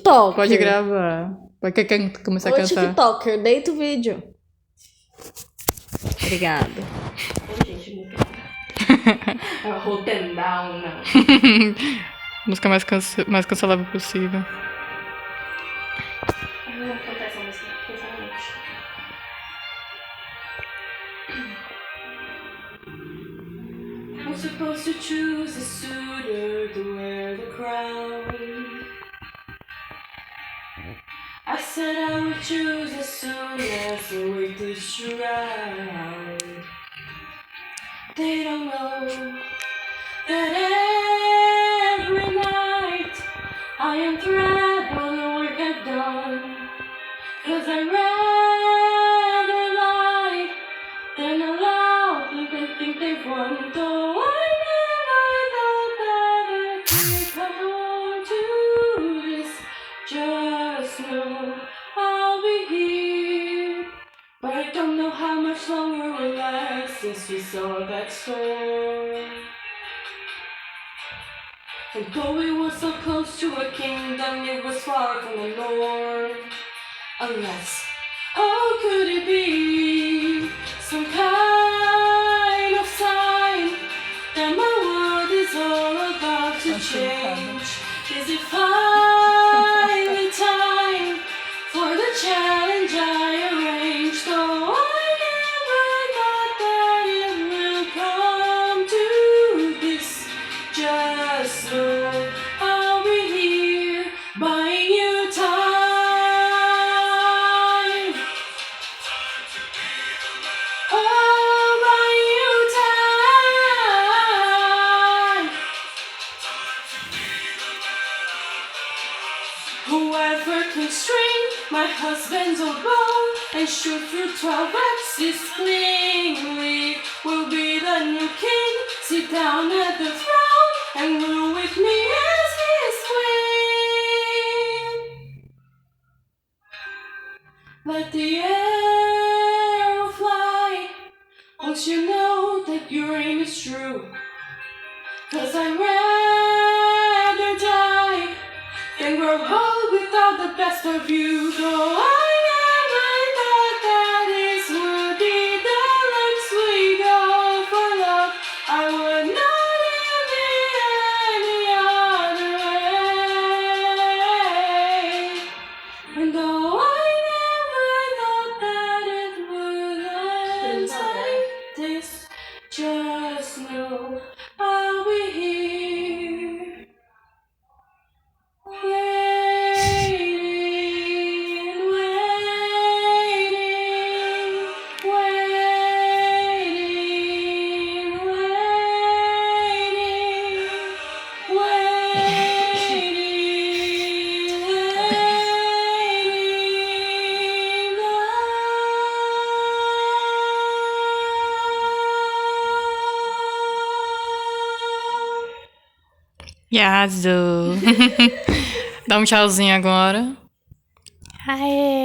TikToker. Pode gravar. Quer começar a cantar? TikToker, deita o vídeo. Obrigada. Oi, gente, música. Rotten down, não. Música mais cancelável possível. Eu vou cantar essa música, sinceramente. I'm supposed to choose a suitor to wear the crown. I said I would choose as soon as the week is around. They don't know that every night I am proud of the work I've done. 'Cause I'd rather lie than allow them to think they've won. Though I never thought that I'd come to this. Just know I'll be here, but I don't know how much longer we'll last since we saw that storm. And though we were so close to a kingdom, it was far from the norm. Unless, how could it be some kind of sign that my world is all about to change? Is it finally time for the challenge I arranged? Though I never thought that it will come to this. Just know I'll be here buying you time. Oh, buying you time. Whoever can string my husband's old bow and shoot through 12 axes cleanly will be the new king. Sit down at the throne and rule with me as his queen. Let the arrow fly once you know that your aim is true. 'Cause I'd rather die than grow old without the best of you. Though I never thought that this would be the lengths we go for love, I would not live in any other way. And though I never thought that it would end like this, just know I'll be here. E arrasou. Dá um tchauzinho agora. Aê!